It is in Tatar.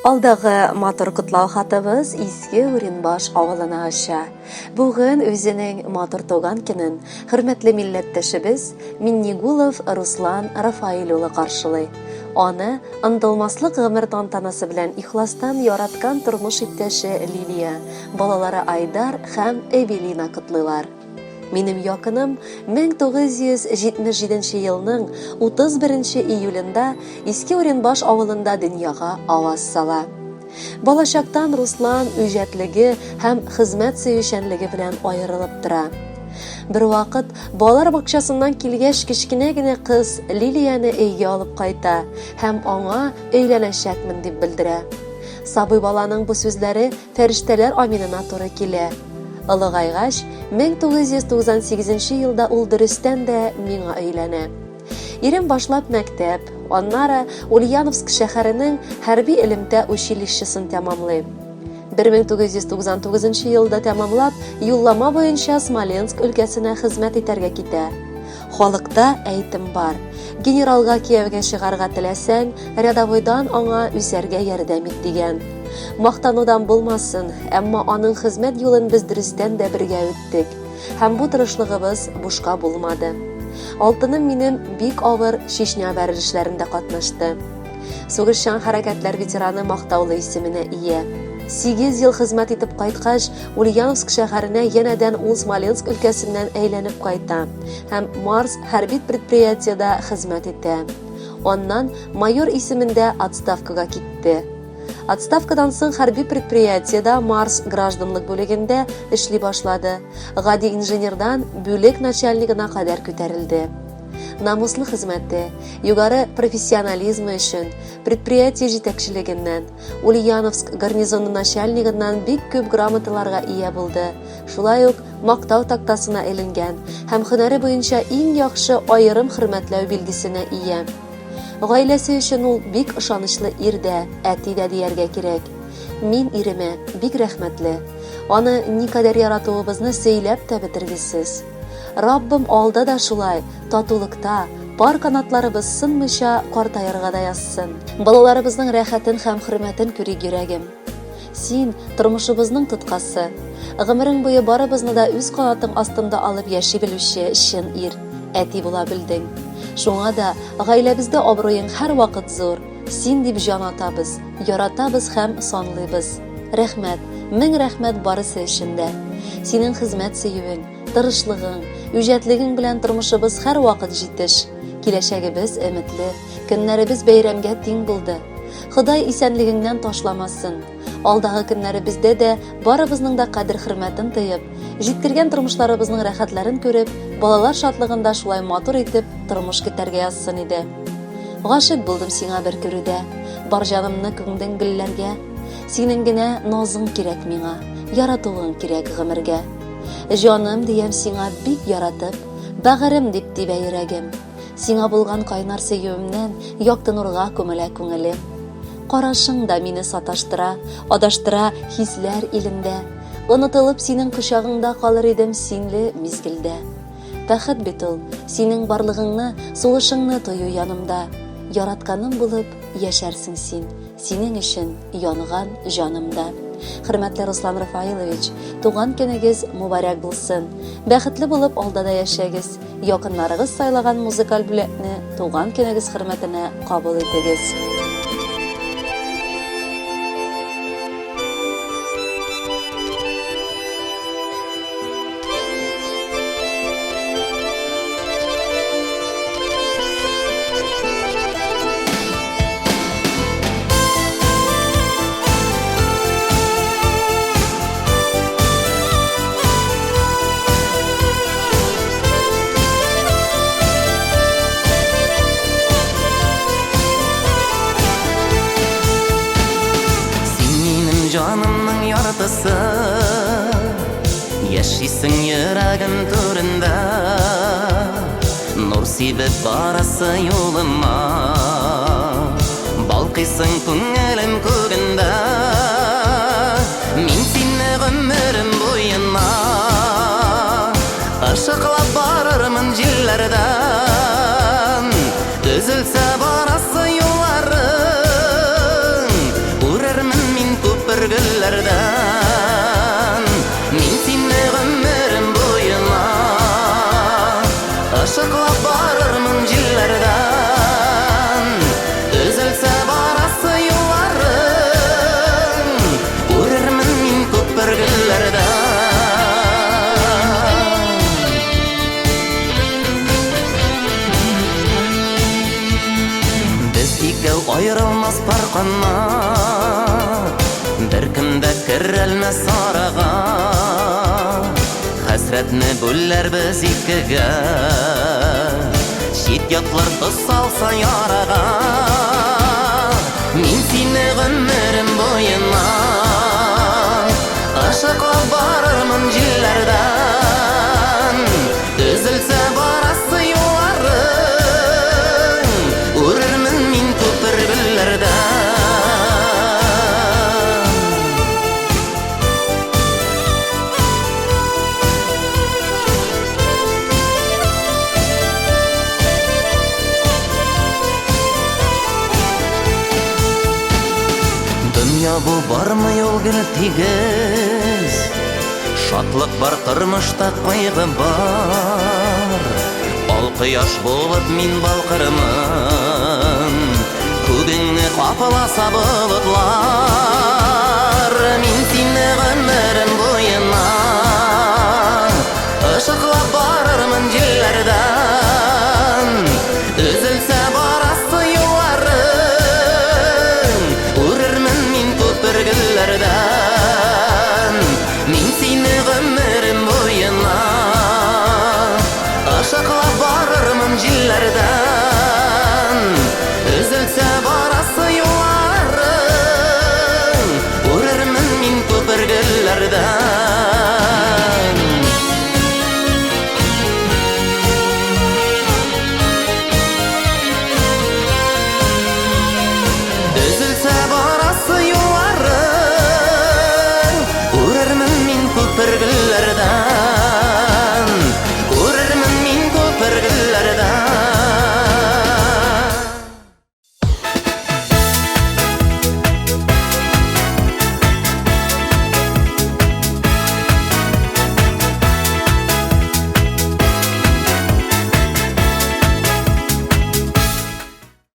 Алдагы матур кутлау хатыбыз Иске Уренбаш авылына аша. Бүген үзенең матур туган көнен хөрмәтле милләттәшебез Миннигулов Руслан Рафаил улы каршылый. Аны ынтылмаслык гомер тантанасы белән ихластан яраткан тормыш иптәше Лилия, балалары Айдар һәм Эвелина котлыйлар. Минем якыным 1977 елның 31 июлендә Иске Уренбаш авылында дөньяга аваз сала. Балачактан Руслан үҗәтлеге һәм хезмәт сөючәнлеге белән аерылып тора. Бер вакыт балалар бакчасыннан килгәч кечкенә генә кыз Лилияны өйгә алып кайта һәм аңа өйләнәчәкмен дип белдерә. Сабый баланың бу сүзләре фәрештәләр аминына туры килә. Ылыгайгач, 1998 елда ул дөрестән дә миңа өйләнә. Ирем башлап мәктәп, аннары Ульяновск шәһәренең хәрби элемтә училищесын тәмамлый. 1999 елда тәмамлап, юллама буенча Смоленск өлкәсенә хезмәт итәргә китә. Халыкта әйтем бар: генералга кияүгә чыгарга теләсәң, рядовойдан аңа үсәргә ярдәм ит дигән. Мактанудан булмасын, әмма аның хезмәт юлын без дөрестән дә бергә үттек. Һәм бу тырышлыгыбыз бушка булмады. Алтыным минем бик авыр Чечня бәрелешләрендә катнашты. Сугышчан хәрәкәтләр ветераны мактаулы исеменә ия. 8 ел хезмәт итеп кайткач, Ульяновск шәһәренә янәдән ул Смоленск өлкәсеннән әйләнеп кайта һәм Марс хәрби предприятиедә хезмәт итә. Аннан майор исемендә отставкага китте. Отставкадан соң хәрби предприятиедә Марс гражданлык бүлегендә эшли башлады. Гади инженердан бүлек начальнигына кадәр күтәрелде. Намуслы хезмәте, югары профессионализмы өчен предприятие җитәкчелегеннән, Ульяновск гарнизоны начальнигыннан бик күп грамоталарга ия булды. Шулай ук мактау тактасына эленгән һәм һөнәре буенча иң яхшы аерым хөрмәтләү билгесенә ия. Гаиләсе өчен ул бик ышанычлы ир дә, әти дә дияргә кирәк. Мин иремә бик рәхмәтле. Аны никадәр яратуыбызны сөйләп тә бетергесез. Раббым алда да шулай, татулыкта, пар канатларыбыз сынмыйча картаярга да язсын. Балаларыбызның рәхәтен һәм хөрмәтен күрик йөрәгем. Син тормышыбызның тоткасы. Гомерең буе барыбызны да үз канатың астында алып яши белүче чын ир, әти була белдең. Шуңа да гаиләбездә абруең һәр вакыт зур. Син дип җан атабыз, яратабыз һәм санлыйбыз. Рәхмәт, мең рәхмәт барысы өчен дә. Синең хезмәт сөюең, тырышлыгың, үҗәтлегең белән тормышыбыз һәр вакыт җитеш. Киләчәгебез өметле, көннәребез бәйрәмгә тиң булды. Ходай исәнлегеңнән ташламасын. Алдагы көннәребездә дә барыбызның да кадер-хөрмәтен тыеп, җиткергән тормышларыбызның рәхәтләрен күреп, балалар шатлыгында шулай матур итеп тормыш китәргә язсын иде. Гашык булдым сиңа бер күрүдә, бар җанымны күңдең гөлләргә. Синең генә назың кирәк миңа, яратуың кирәк гомергә. Җаным диям сиңа бик яратып, бәгырем дип тибә йөрәгем. Сиңа булган кайнар сөюемнән якты нурга күмелә күңелем. Карашың да мине саташтыра, адаштыра хисләр илендә. Онытылып синең кочагыңда калыр идем синле мизгелдә. Бәхет бит ул, синең барлыгыңны, сулышыңны тою янымда. Яратканым булып яшәрсең син, синең өчен янган җанымда. Хөрмәтле Руслан Рафаилович, туган көнегез мубарак булсын. Бәхетле булып алдада яшәгез. Якыннарыгыз сайлаган музыкаль бүләкне туган көнегез хөрмәтенә кабул итегез. Canımның яртысы, яшисің йөрәгем түрендә, нур сибеп барасы юлыма, балкыйсың күңелем күгендә. Мин сине гомерем буена, ышыклап барырмын җилләрдән, өзелсә барасы юлларың, үрер терәлмәс арага, хәсрәтне бүлләр без икегә, чит ятлар тоз салса ярага. Мин сине гомерем буена ашыклап барырмын җилләрдән, өзелсә барасы юлларың, үрермен мин күпер гөлләрдән. Дөнья бу бармы юл гел тигез, шатлык бар тормышта кайгы бар. Ал кояш булып мин балкырмын, күгеңне капласа болытлар.